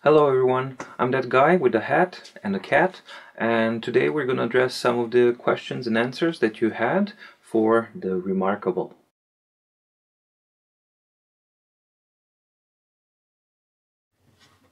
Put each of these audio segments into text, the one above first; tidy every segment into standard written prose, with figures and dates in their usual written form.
Hello everyone, I'm that guy with the hat and the cat, and today we're going to address some of the questions and answers that you had for the reMarkable.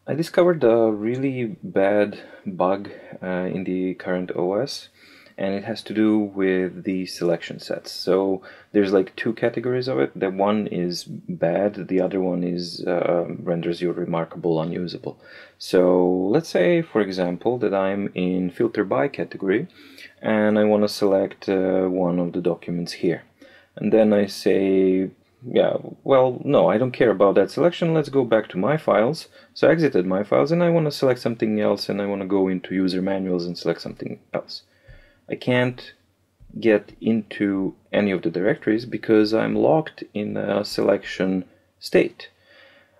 I discovered a really bad bug in the current OS, and it has to do with the selection sets. So there's like two categories of it. The one is bad, the other one is renders your reMarkable unusable. So let's say, for example, that I'm in filter by category and I want to select one of the documents here. And then I say, yeah, well, no, I don't care about that selection. Let's go back to my files. So I exited my files and I want to select something else, and I want to go into user manuals and select something else. I can't get into any of the directories because I'm locked in a selection state.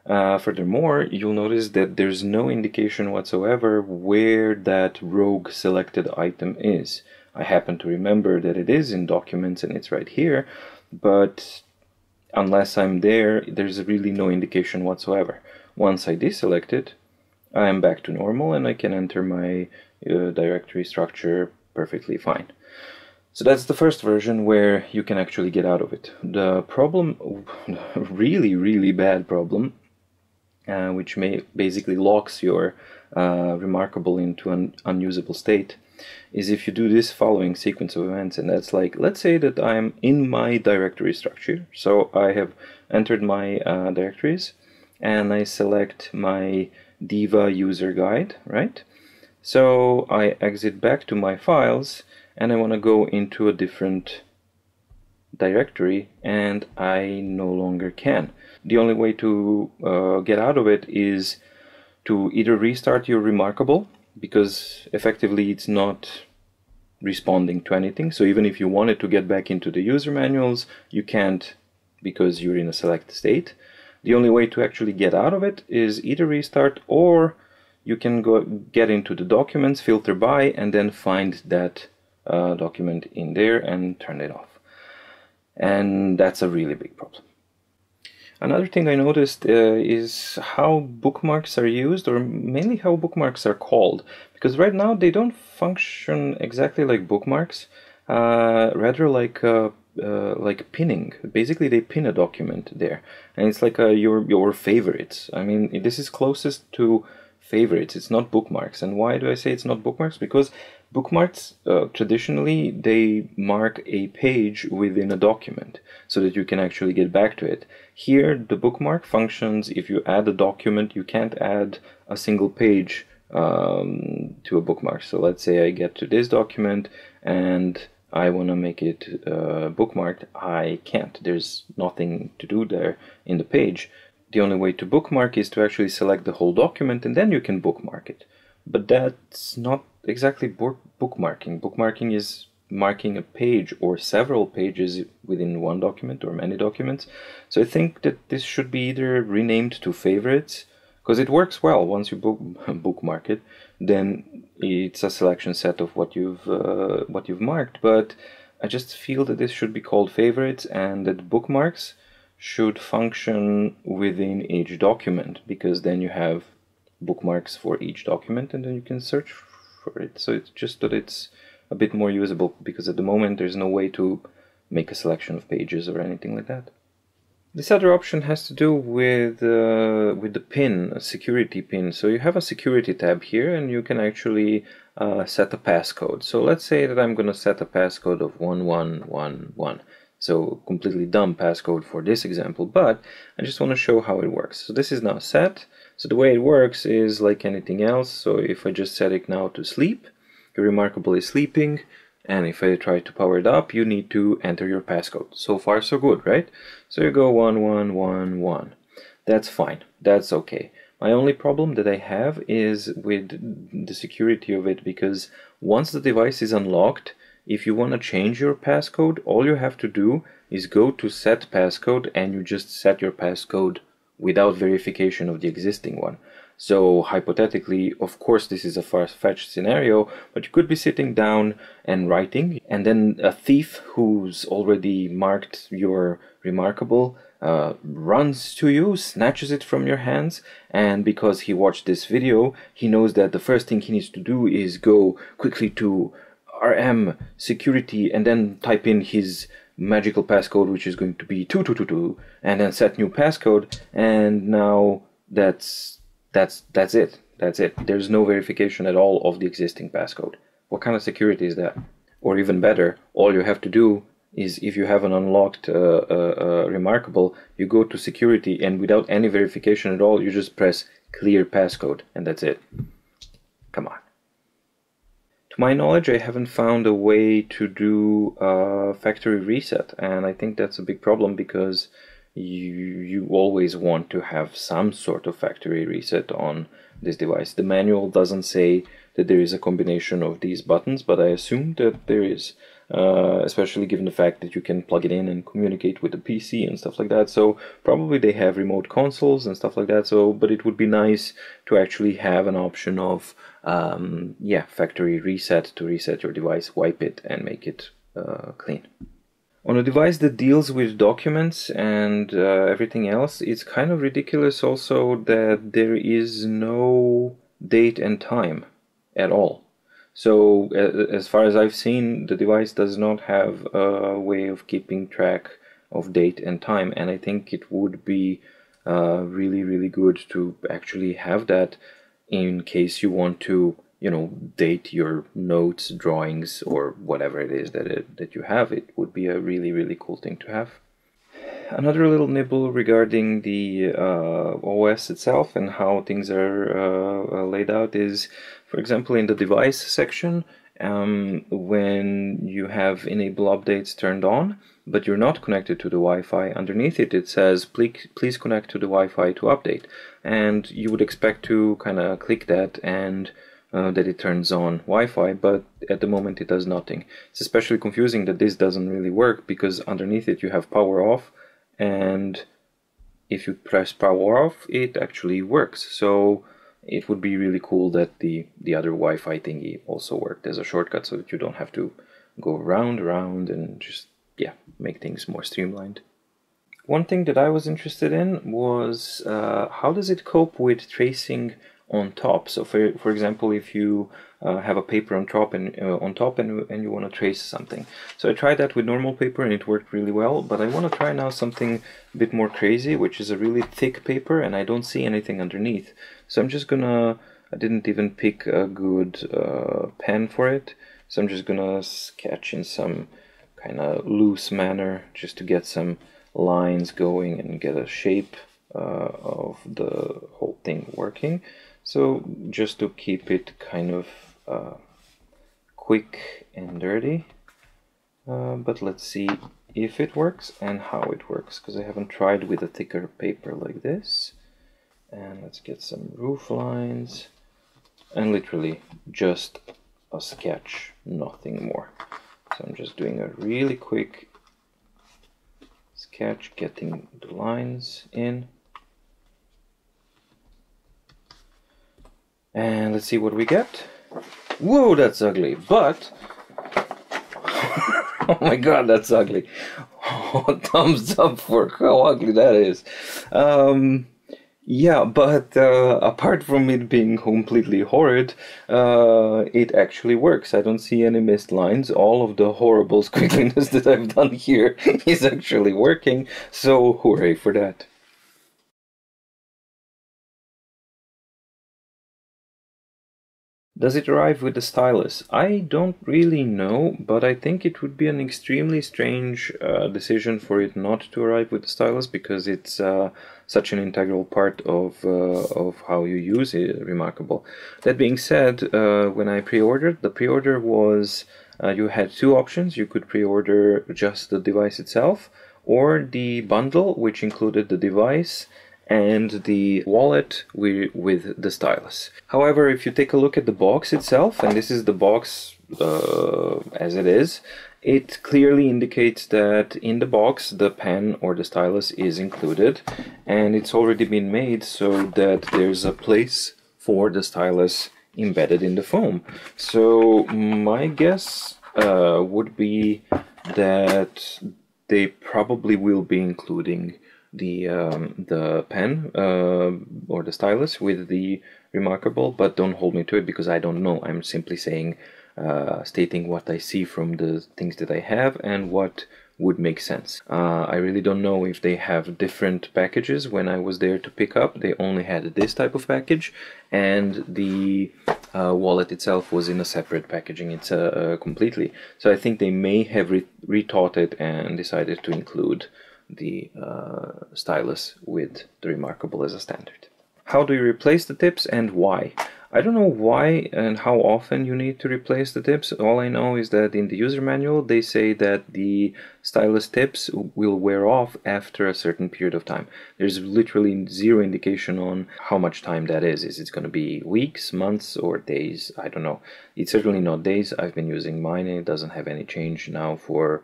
Furthermore, you'll notice that there's no indication whatsoever where that rogue selected item is. I happen to remember that it is in documents and it's right here, but unless I'm there, there's really no indication whatsoever. Once I deselect it, I am back to normal and I can enter my directory structure perfectly fine. So that's the first version where you can actually get out of it. The problem, really bad problem, which basically locks your reMarkable into an unusable state, is if you do this following sequence of events. And that's like, let's say that I'm in my directory structure. So I have entered my directories and I select my Diva user guide, right? So I exit back to my files and I want to go into a different directory, and I no longer can. The only way to get out of it is to either restart your reMarkable, because effectively it's not responding to anything. So even if you wanted to get back into the user manuals, you can't because you're in a select state. The only way to actually get out of it is either restart, or you can get into the documents, filter by, and then find that document in there and turn it off. And that's a really big problem. Another thing I noticed is how bookmarks are used, or mainly how bookmarks are called. Because right now they don't function exactly like bookmarks, rather like pinning. Basically they pin a document there, and it's like your favorites. I mean, this is closest to favorites. It's not bookmarks. And why do I say it's not bookmarks? Because bookmarks, traditionally, they mark a page within a document so that you can actually get back to it. Here, the bookmark functions, if you add a document, you can't add a single page to a bookmark. So let's say I get to this document and I want to make it bookmarked. I can't. There's nothing to do there in the page. The only way to bookmark is to actually select the whole document, and then you can bookmark it. But that's not exactly bookmarking. Bookmarking is marking a page or several pages within one document or many documents. So I think that this should be either renamed to favorites, because it works well. Once you bookmark it, then it's a selection set of what you've marked. But I just feel that this should be called favorites, and that bookmarks should function within each document, because then you have bookmarks for each document and then you can search for it. So it's just that it's a bit more usable, because at the moment there's no way to make a selection of pages or anything like that. This other option has to do with the pin, a security pin. So you have a security tab here and you can actually set a passcode. So let's say that I'm going to set a passcode of 1111. So completely dumb passcode for this example, but I just want to show how it works. So this is now set. So the way it works is like anything else. So if I just set it now to sleep, your reMarkable is sleeping, and if I try to power it up, you need to enter your passcode. So far so good, right? So you go 1111. That's fine. That's okay. My only problem that I have is with the security of it, because once the device is unlocked, if you want to change your passcode, all you have to do is go to set passcode, and you just set your passcode without verification of the existing one. So hypothetically, of course this is a far-fetched scenario, but you could be sitting down and writing, and then a thief who's already marked your reMarkable runs to you, snatches it from your hands, and because he watched this video, he knows that the first thing he needs to do is go quickly to RM security and then type in his magical passcode, which is going to be 2222, and then set new passcode, and now that's it. That's it. There's no verification at all of the existing passcode. What kind of security is that? Or even better, all you have to do is, if you have an unlocked reMarkable, you go to security, and without any verification at all, you just press clear passcode, and that's it. Come on. To my knowledge, I haven't found a way to do a factory reset, and I think that's a big problem because you always want to have some sort of factory reset on this device. The manual doesn't say that there is a combination of these buttons, but I assume that there is, especially given the fact that you can plug it in and communicate with the PC and stuff like that. So probably they have remote consoles and stuff like that. So, but it would be nice to actually have an option of factory reset, to reset your device, wipe it, and make it clean. On a device that deals with documents and everything else, it's kind of ridiculous also that there is no date and time at all. So as far as I've seen, the device does not have a way of keeping track of date and time, and I think it would be really good to actually have that in case you want to, you know, date your notes, drawings, or whatever it is that you have. It would be a really cool thing to have. Another little nibble regarding the OS itself and how things are laid out is, for example, in the device section, when you have enable updates turned on, but you're not connected to the Wi-Fi, underneath it says, please connect to the Wi-Fi to update. And you would expect to kind of click that and that it turns on Wi-Fi, but at the moment it does nothing. It's especially confusing that this doesn't really work, because underneath it you have power off, and if you press power off, it actually works. So it would be really cool that the other Wi-Fi thingy also worked as a shortcut, so that you don't have to go around and just, yeah, make things more streamlined. One thing that I was interested in was how does it cope with tracing on top. So for example, if you have a paper on top and you want to trace something. So I tried that with normal paper and it worked really well, but I want to try now something a bit more crazy, which is a really thick paper and I don't see anything underneath. So I'm just gonna, I didn't even pick a good pen for it, so I'm just gonna sketch in some kind of loose manner just to get some lines going and get a shape of the whole thing working. So just to keep it kind of quick and dirty, but let's see if it works and how it works, because I haven't tried with a thicker paper like this. And let's get some roof lines, and literally just a sketch, nothing more. So I'm just doing a really quick sketch, getting the lines in. And let's see what we get. Whoa, that's ugly, but oh my god, that's ugly. Oh, thumbs up for how ugly that is. Yeah, but apart from it being completely horrid, it actually works. I don't see any missed lines. All of the horrible squiggliness that I've done here is actually working, so hooray for that. Does it arrive with the stylus? I don't really know, but I think it would be an extremely strange decision for it not to arrive with the stylus, because it's such an integral part of how you use it, reMarkable. That being said, when I pre-ordered, the pre-order was, you had two options. You could pre-order just the device itself, or the bundle, which included the device and the wallet with the stylus. However, if you take a look at the box itself, and this is the box as it is, it clearly indicates that in the box the pen or the stylus is included, and it's already been made so that there's a place for the stylus embedded in the foam. So my guess would be that they probably will be including the pen or the stylus with the reMarkable, but don't hold me to it because I don't know. I'm simply saying, stating what I see from the things that I have and what would make sense. I really don't know if they have different packages. When I was there to pick up, they only had this type of package, and the wallet itself was in a separate packaging. It's completely. So I think they may have rethought it and decided to include the stylus with the reMarkable as a standard. How do you replace the tips and why? I don't know why and how often you need to replace the tips. All I know is that in the user manual they say that the stylus tips will wear off after a certain period of time. There's literally zero indication on how much time that is. Is it going to be weeks, months, or days? I don't know. It's certainly not days. I've been using mine and it doesn't have any change now for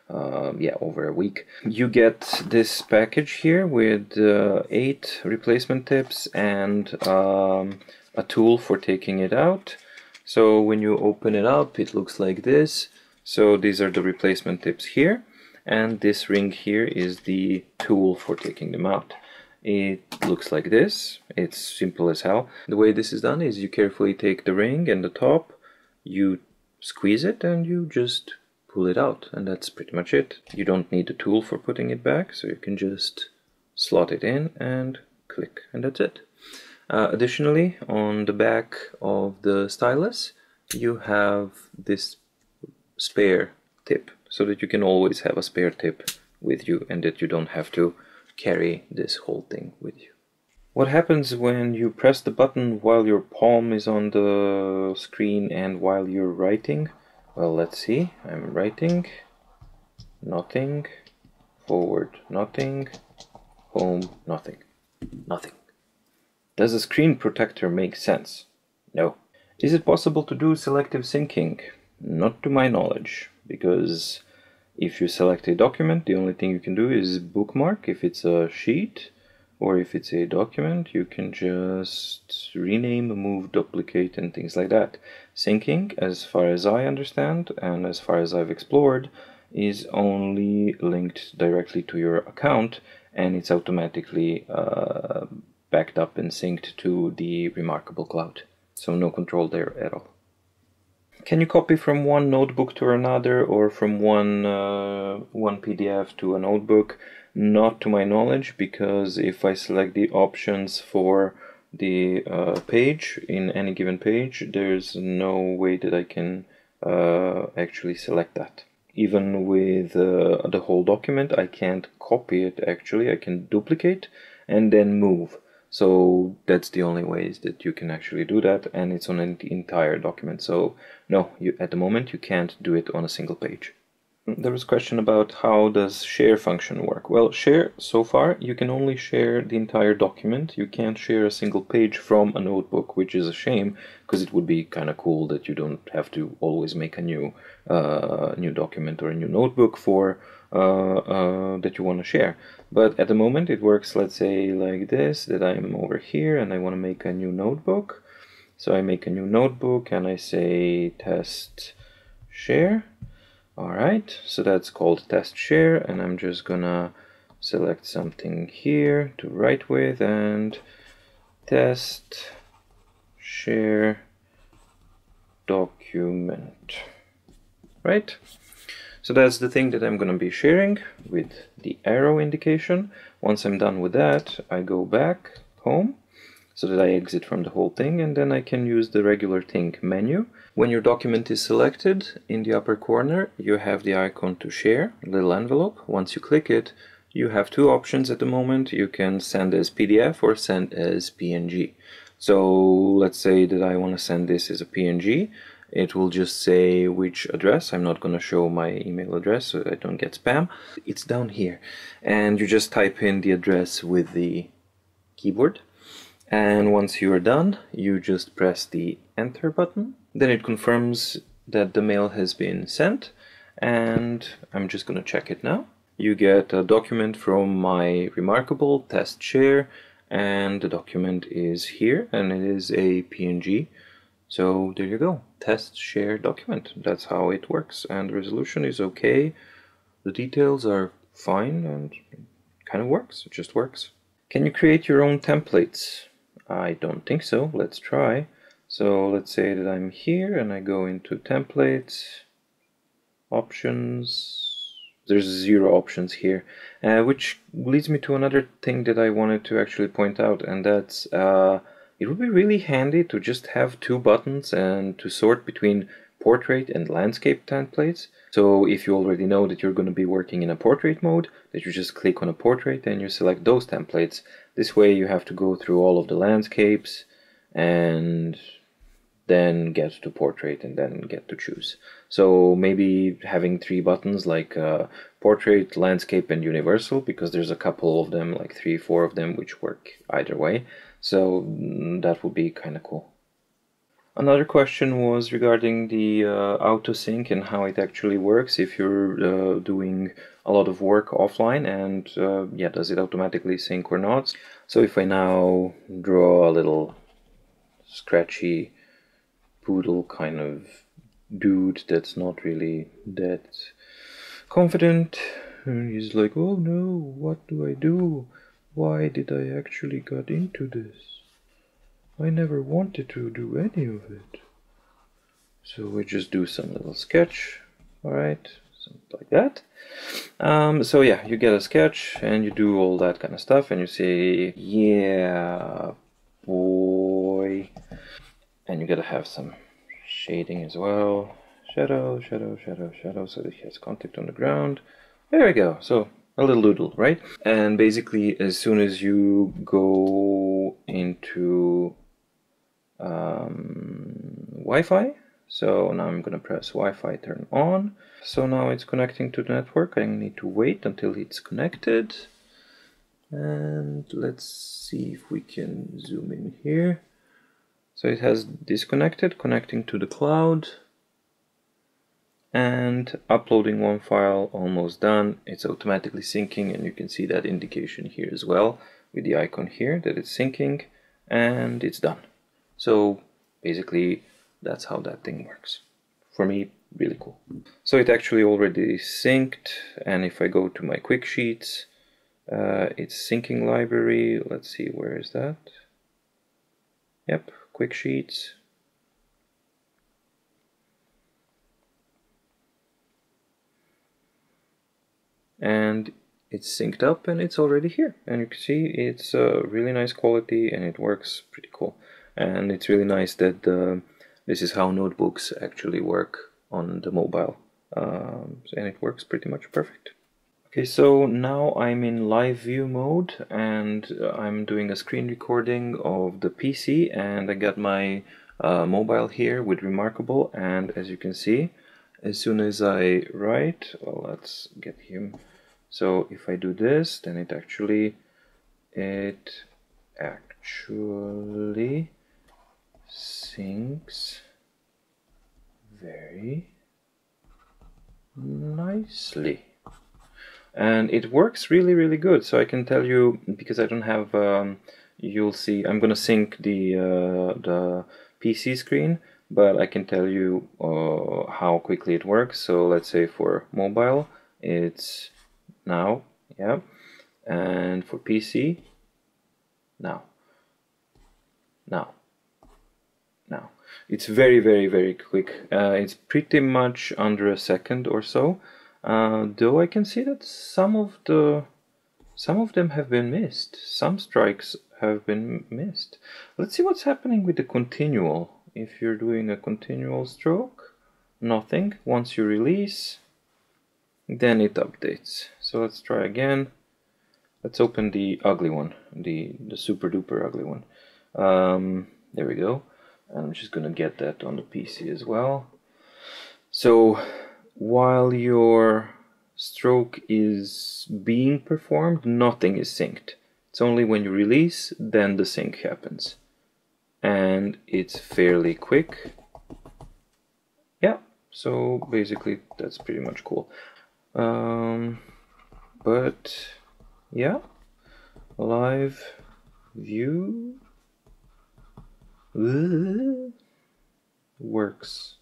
over a week. You get this package here with 8 replacement tips and a tool for taking it out. So when you open it up, it looks like this. So these are the replacement tips here, and this ring here is the tool for taking them out. It looks like this. It's simple as hell. The way this is done is you carefully take the ring and the top, you squeeze it, and you just pull it out, and that's pretty much it. You don't need the tool for putting it back, so you can just slot it in and click, and that's it. Additionally, on the back of the stylus, you have this spare tip, so that you can always have a spare tip with you and that you don't have to carry this whole thing with you. What happens when you press the button while your palm is on the screen and while you're writing? Well, let's see. I'm writing, nothing, forward, nothing, home, nothing, nothing. Does a screen protector make sense? No. Is it possible to do selective syncing? Not to my knowledge, because if you select a document, the only thing you can do is bookmark. If it's a sheet or if it's a document, you can just rename, move, duplicate, and things like that. Syncing, as far as I understand and as far as I've explored, is only linked directly to your account, and it's automatically backed up and synced to the reMarkable cloud. So no control there at all. Can you copy from one notebook to another or from one PDF to a notebook? Not to my knowledge, because if I select the options for the page in any given page, there's no way that I can actually select that. Even with the whole document, I can't copy it actually. I can duplicate and then move. So that's the only ways that you can actually do that, and it's on an entire document. So no, at the moment you can't do it on a single page. There was a question about how does share function work. Well, share, so far you can only share the entire document. You can't share a single page from a notebook, which is a shame, because it would be kind of cool that you don't have to always make a new document or a new notebook for that you want to share. But at the moment it works, let's say like this, that I'm over here and I want to make a new notebook. So I make a new notebook and I say test share. Alright, so that's called test share, and I'm just gonna select something here to write with and test share document. Right? So that's the thing that I'm gonna be sharing with the arrow indication. Once I'm done with that, I go back home so that I exit from the whole thing, and then I can use the regular thing menu. When your document is selected, in the upper corner you have the icon to share, a little envelope. Once you click it, you have two options at the moment. You can send as PDF or send as PNG. So let's say that I want to send this as a PNG. It will just say which address. I'm not going to show my email address so I don't get spam. It's down here, and you just type in the address with the keyboard. And once you are done, you just press the enter button. Then it confirms that the mail has been sent, and I'm just going to check it now. You get a document from my reMarkable test share, and the document is here, and it is a PNG. So there you go, test share document. That's how it works, and the resolution is okay. The details are fine and kind of works. It just works. Can you create your own templates? I don't think so. Let's try. So let's say that I'm here and I go into templates, options. There's 0 options here, which leads me to another thing that I wanted to actually point out, and that's it would be really handy to just have 2 buttons and to sort between portrait and landscape templates. So if you already know that you're going to be working in a portrait mode, that you just click on a portrait and you select those templates. This way you have to go through all of the landscapes and then get to portrait and then get to choose. So maybe having 3 buttons like portrait, landscape and universal, because there's a couple of them, like 3, 4 of them, which work either way. So that would be kind of cool. Another question was regarding the auto sync and how it actually works if you're doing a lot of work offline, and yeah, does it automatically sync or not? So if I now draw a little scratchy poodle kind of dude that's not really that confident, and he's like, oh no, what do I do? Why did I actually got into this? I never wanted to do any of it. So we just do some little sketch, alright, something like that. So yeah, you get a sketch and you do all that kind of stuff and you say, yeah, boy. And you gotta have some shading as well. Shadow, shadow, shadow, shadow, so that he has contact on the ground. There we go, so a little doodle, right? And basically, as soon as you go into Wi-Fi, so now I'm gonna press Wi-Fi turn on. So now it's connecting to the network. I need to wait until it's connected. And let's see if we can zoom in here. So it has disconnected, connecting to the cloud, and uploading one file, almost done. It's automatically syncing, and you can see that indication here as well with the icon here that it's syncing, and it's done. So basically that's how that thing works. For me, really cool. So it actually already synced, and if I go to my quick sheets, it's syncing library. Let's see, where is that? Yep, quick sheets. And it's synced up and it's already here. And you can see it's really nice quality and it works pretty cool. And it's really nice that this is how notebooks actually work on the mobile. And it works pretty much perfect. Okay, so now I'm in live view mode and I'm doing a screen recording of the PC, and I got my mobile here with reMarkable, and as you can see, as soon as I write, well, let's get him. So if I do this, then it actually syncs very nicely. And it works really good. So I can tell you, because I don't have, you'll see, I'm gonna sync the PC screen, but I can tell you how quickly it works. So let's say for mobile, it's now, yeah, and for PC, now. It's very quick. It's pretty much under a second or so. Though I can see that some of them have been missed. Some strikes have been missed. Let's see what's happening with the continual. If you're doing a continual stroke, nothing. Once you release, then it updates. So let's try again. Let's open the ugly one, the super duper ugly one. There we go. I'm just gonna get that on the PC as well. So while your stroke is being performed, nothing is synced. It's only when you release, then the sync happens. And it's fairly quick. Yeah, so basically that's pretty much cool. But yeah, live view works.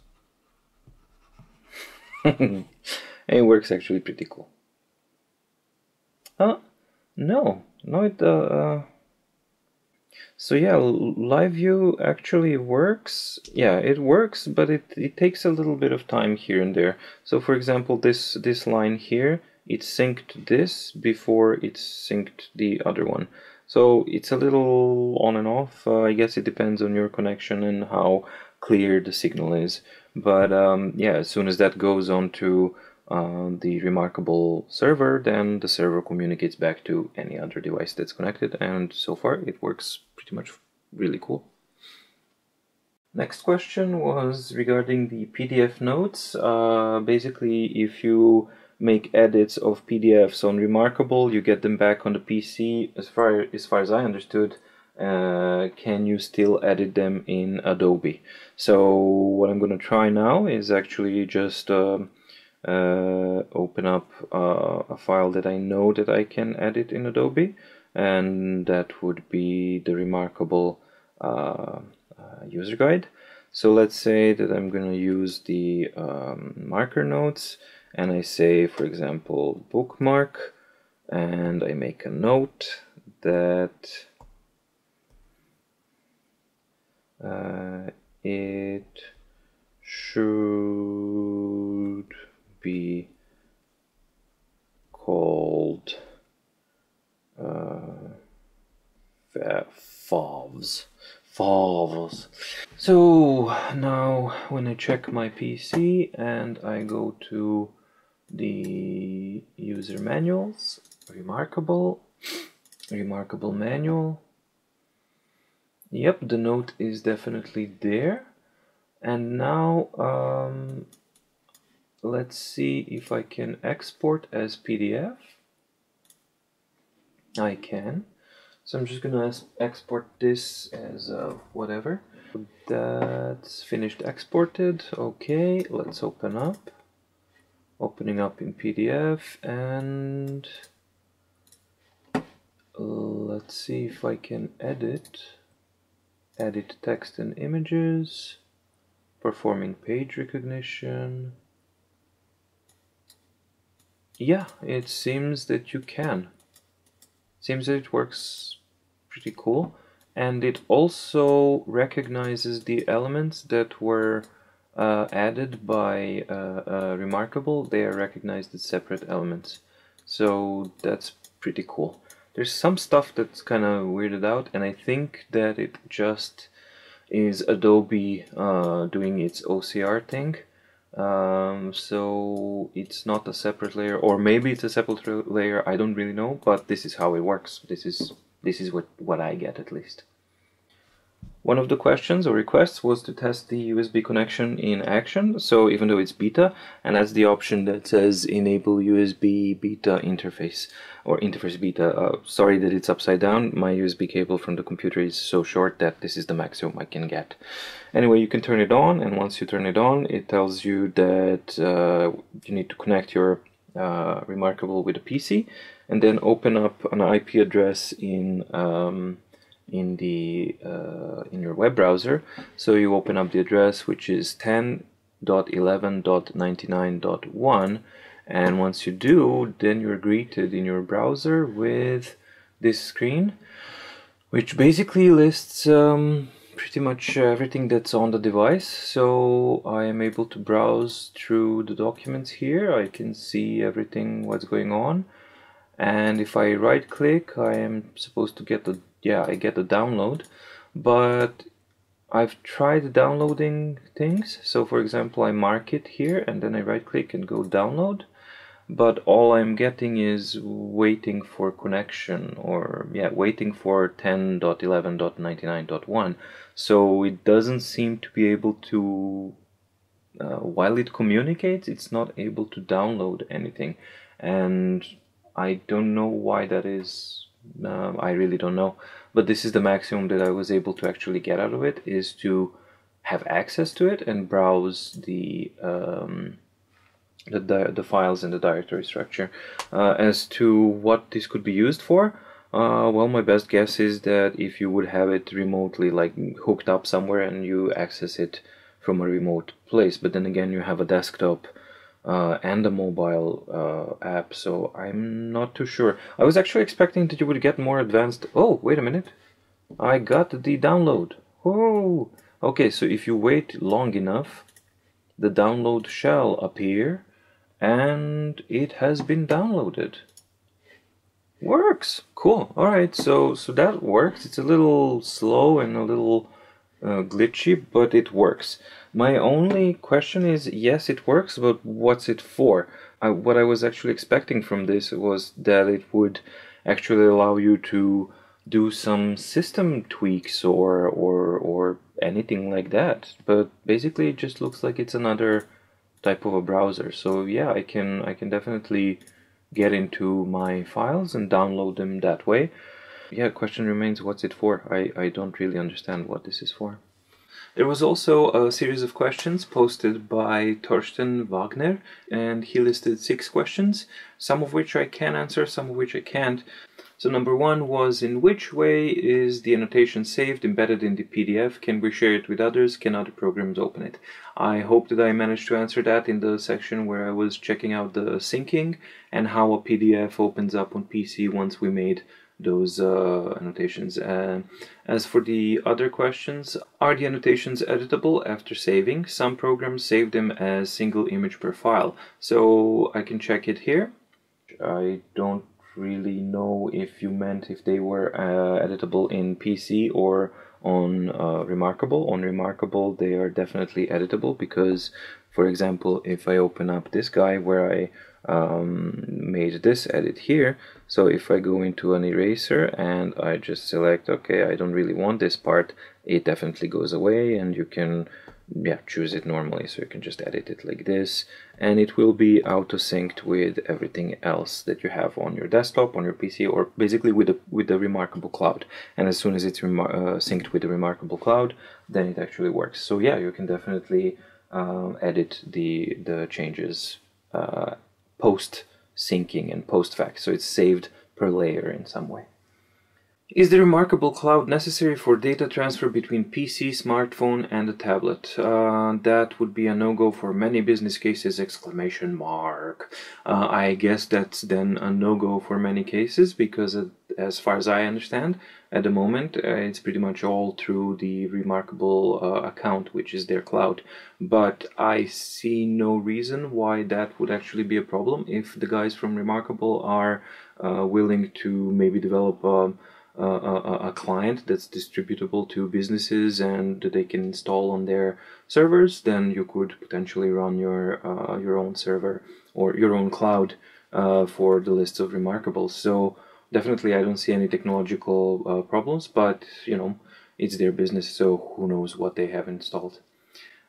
It works actually pretty cool. No, no, so yeah, live view actually works. Yeah, it works, but it takes a little bit of time here and there. So for example, this line here, it synced this before it synced the other one. So it's a little on and off. I guess it depends on your connection and how clear the signal is. But yeah, as soon as that goes on to the reMarkable server, then the server communicates back to any other device that's connected, and so far it works pretty much really cool. Next question was regarding the PDF notes. Basically, if you make edits of PDFs on reMarkable, you get them back on the PC. As far as I understood, can you still edit them in Adobe? So what I'm going to try now is actually just open up a file that I know that I can edit in Adobe, and that would be the reMarkable user guide. So let's say that I'm going to use the marker notes, and I say, for example, bookmark, and I make a note that it should be called FOVs. So now when I check my PC and I go to the user manuals, reMarkable manual, yep, the note is definitely there. And now let's see if I can export as PDF. I can. So I'm just gonna export this as whatever. That's finished exported. Okay, let's open up. Opening up in PDF, and let's see if I can edit text and images, performing page recognition. Yeah, it seems that you can. Seems that it works pretty cool, and it also recognizes the elements that were added by reMarkable. They are recognized as separate elements, so that's pretty cool. There's some stuff that's kind of weirded out, and I think that it just is Adobe doing its OCR thing. So it's not a separate layer, or maybe it's a separate layer, I don't really know, but this is how it works. This is what I get, at least. One of the questions or requests was to test the USB connection in action. So even though it's beta, and that's the option that says enable USB beta interface, or interface beta. Sorry that it's upside down. My USB cable from the computer is so short that this is the maximum I can get. Anyway, you can turn it on, and once you turn it on, it tells you that you need to connect your reMarkable with a PC, and then open up an IP address in your web browser. So you open up the address, which is 10.11.99.1, and once you do, then you're greeted in your browser with this screen, which basically lists pretty much everything that's on the device. So I am able to browse through the documents here. I can see everything what's going on, and if I right click, I am supposed to get the I get the download, but I've tried downloading things. So for example, I mark it here and then I right click and go download, but all I'm getting is waiting for connection, or waiting for 10.11.99.1. So it doesn't seem to be able to, while it communicates, it's not able to download anything, and I don't know why that is. I really don't know, but this is the maximum that I was able to actually get out of it, is to have access to it and browse the files in the directory structure. As to what this could be used for, well, my best guess is that if you would have it remotely, like hooked up somewhere, and you access it from a remote place, but then again you have a desktop and a mobile app, so I'm not too sure. I was actually expecting that you would get more advanced. Oh, wait a minute. I got the download. Oh, okay, so if you wait long enough, the download shall appear, and it has been downloaded. Works. Cool. All right, so that works. It's a little slow and a little glitchy, but it works. My only question is, yes, it works, but what's it for? What I was actually expecting from this was that it would actually allow you to do some system tweaks or anything like that. But basically, it just looks like it's another type of a browser. So yeah, I can definitely get into my files and download them that way. Yeah, question remains, what's it for? I don't really understand what this is for. There was also a series of questions posted by Torsten Wagner, and he listed 6 questions, some of which I can answer, some of which I can't. So number 1 was, in which way is the annotation saved, embedded in the PDF? Can we share it with others? Can other programs open it? I hope that I managed to answer that in the section where I was checking out the syncing and how a PDF opens up on PC once we made those annotations. As for the other questions, are the annotations editable after saving? Some programs save them as single image per file, so I can check it here. I don't really know if you meant if they were editable in PC or on reMarkable. On reMarkable they are definitely editable because, for example, if I open up this guy where I made this edit here, so if I go into an eraser and I just select, okay, I don't really want this part, it definitely goes away, and you can choose it normally, so you can just edit it like this, and it will be auto-synced with everything else that you have on your desktop, on your PC, or basically with the reMarkable cloud. And as soon as it's synced with the reMarkable cloud, then it actually works. So yeah, you can definitely edit the changes post syncing and post fact, so it's saved per layer in some way. Is the reMarkable cloud necessary for data transfer between PC, smartphone, and a tablet? That would be a no-go for many business cases, exclamation mark. I guess that's then a no-go for many cases because, as far as I understand, at the moment, it's pretty much all through the reMarkable account, which is their cloud. But I see no reason why that would actually be a problem if the guys from reMarkable are willing to maybe develop a client that's distributable to businesses and that they can install on their servers. Then you could potentially run your own server or your own cloud for the lists of reMarkable. So definitely I don't see any technological problems, but you know, it's their business, so who knows what they have installed.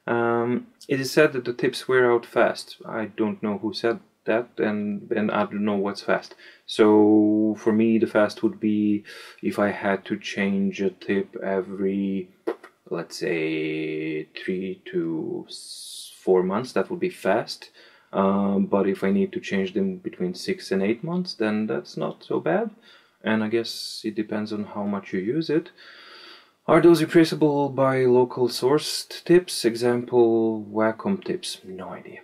It is said that the tips wear out fast. I don't know who said that, and I don't know what's fast. So for me, the fast would be if I had to change a tip every, let's say, 3 to 4 months, that would be fast. But if I need to change them between 6 and 8 months, then that's not so bad. And I guess it depends on how much you use it. Are those replaceable by local sourced tips? Example, Wacom tips? No idea.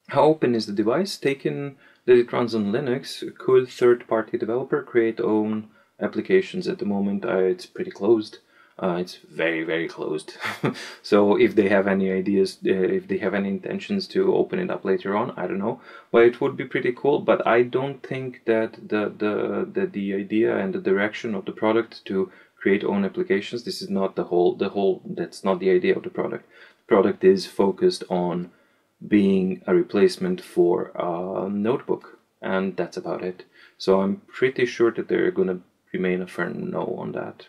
How open is the device? Taken that it runs on Linux, could third-party developer create own applications? At the moment, it's pretty closed. It's very, very closed. So if they have any ideas, if they have any intentions to open it up later on, I don't know. But it would be pretty cool. But I don't think that the idea and the direction of the product to create own applications, this is not the whole. That's not the idea of the product. The product is focused on being a replacement for a notebook, and that's about it. So I'm pretty sure that they're gonna remain a firm no on that.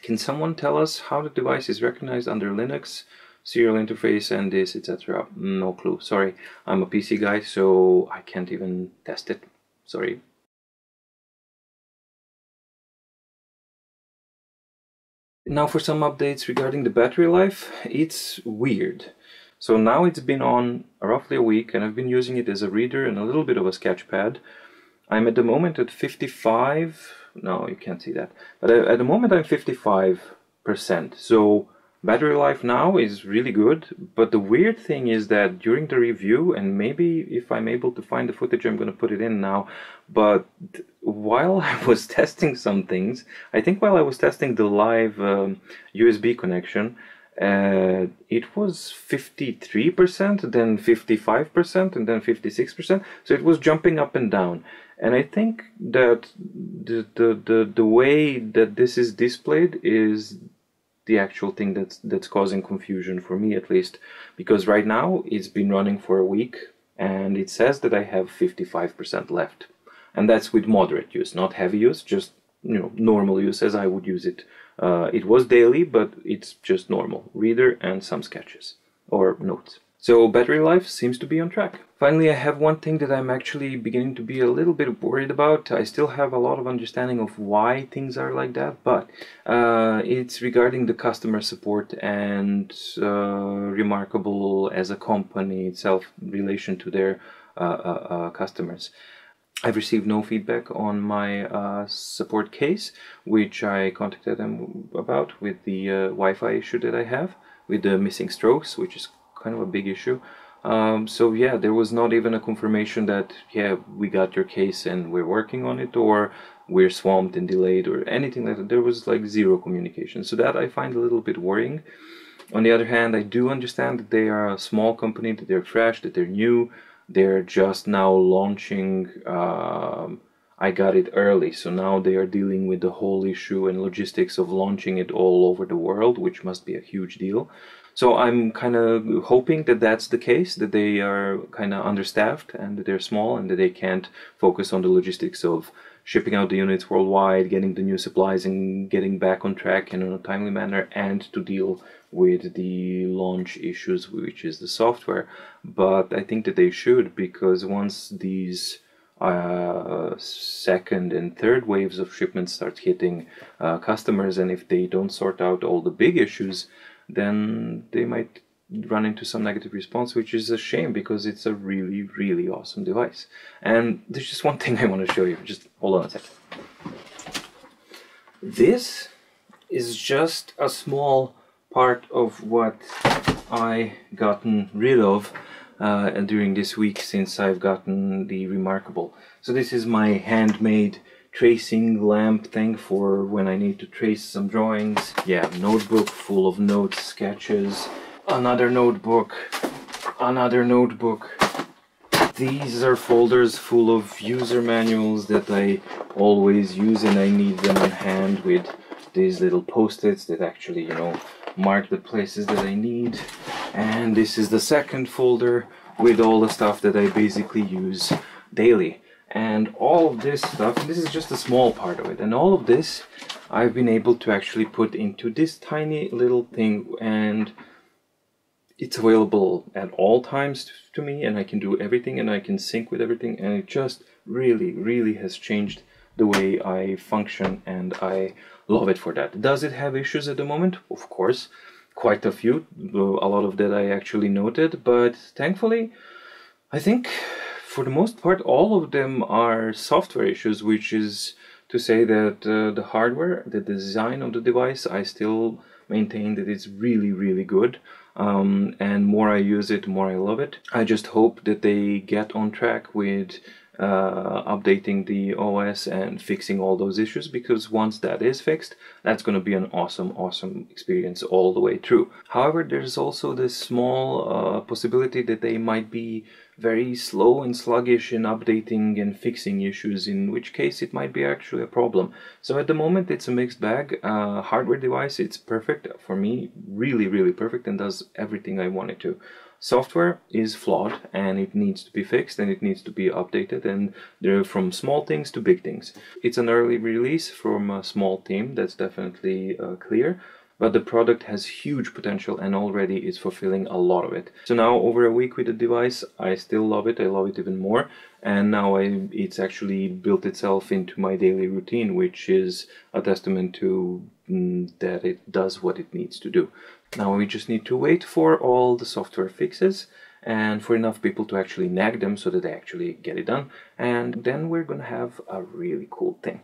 Can someone tell us how the device is recognized under Linux, serial interface, and this, etc.? No clue. Sorry, I'm a PC guy, so I can't even test it. Sorry. Now for some updates regarding the battery life. It's weird. So now it's been on roughly a week, and I've been using it as a reader and a little bit of a sketch pad. I'm at the moment at 55. No, you can't see that. But at the moment I'm 55%. So Battery life now is really good, but the weird thing is that during the review, and maybe if I'm able to find the footage, I'm going to put it in now, but while I was testing some things, I think while I was testing the live USB connection, it was 53%, then 55%, and then 56%, so it was jumping up and down. And I think that the way that this is displayed is the actual thing that's causing confusion for me, at least, because right now it's been running for a week and it says that I have 55% left, and that's with moderate use, not heavy use, just normal use as I would use it. It was daily, but it's just normal reader and some sketches or notes. So battery life seems to be on track. Finally, I have one thing that I'm actually beginning to be a little bit worried about. I still have a lot of understanding of why things are like that, but it's regarding the customer support and reMarkable as a company itself in relation to their customers. I've received no feedback on my support case, which I contacted them about with the Wi-Fi issue that I have, with the missing strokes, which is kind of a big issue. So yeah, there was not even a confirmation that, yeah, we got your case and we're working on it, or we're swamped and delayed, or anything like that. There was like zero communication. So that I find a little bit worrying. On the other hand, I do understand that they are a small company, that they're fresh, that they're new. They're just now launching. I got it early, so now they are dealing with the whole issue and logistics of launching it all over the world, which must be a huge deal. So I'm kind of hoping that that's the case, that they are kind of understaffed and that they're small and that they can't focus on the logistics of shipping out the units worldwide, getting the new supplies and getting back on track in a timely manner, and to deal with the launch issues, which is the software. But I think that they should, because once these second and third waves of shipments start hitting customers, and if they don't sort out all the big issues, then they might run into some negative response, which is a shame because it's a really, really awesome device. And there's just one thing I want to show you. Just hold on a second. This is just a small part of what I gotten rid of during this week since I've gotten the reMarkable. So this is my handmade tracing lamp thing for when I need to trace some drawings. Yeah, notebook full of notes, sketches, another notebook, another notebook. These are folders full of user manuals that I always use, and I need them in hand with these little post-its that actually, mark the places that I need. And this is the second folder with all the stuff that I basically use daily. And all of this stuff, this is just a small part of it, and all of this I've been able to actually put into this tiny little thing, and it's available at all times to me, and I can do everything and I can sync with everything, and it just really, really has changed the way I function, and I love it for that. Does it have issues at the moment? Of course, quite a few, a lot of that I actually noted, but thankfully I think for the most part all of them are software issues, which is to say that the hardware, the design of the device, I still maintain that it's really, really good. And more I use it, more I love it. I just hope that they get on track with updating the OS and fixing all those issues, because once that is fixed, that's going to be an awesome experience all the way through. However, there's also this small possibility that they might be very slow and sluggish in updating and fixing issues, in which case it might be actually a problem. So at the moment it's a mixed bag. Hardware device, it's perfect for me, really, really perfect, and does everything I want it to. Software is flawed and it needs to be fixed and it needs to be updated, and they're from small things to big things. It's an early release from a small team, that's definitely clear, but the product has huge potential and already is fulfilling a lot of it. So now over a week with the device, I still love it, I love it even more, and now it's actually built itself into my daily routine, which is a testament to that it does what it needs to do. Now we just need to wait for all the software fixes and for enough people to actually nag them so that they actually get it done, and then we're gonna have a really cool thing.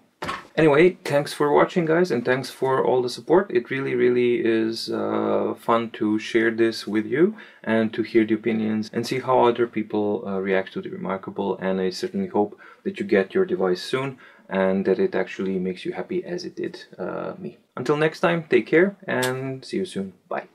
Anyway, thanks for watching, guys, and thanks for all the support. It really is fun to share this with you and to hear the opinions and see how other people react to the reMarkable. And I certainly hope that you get your device soon and that it actually makes you happy as it did me. Until next time, take care and see you soon. Bye.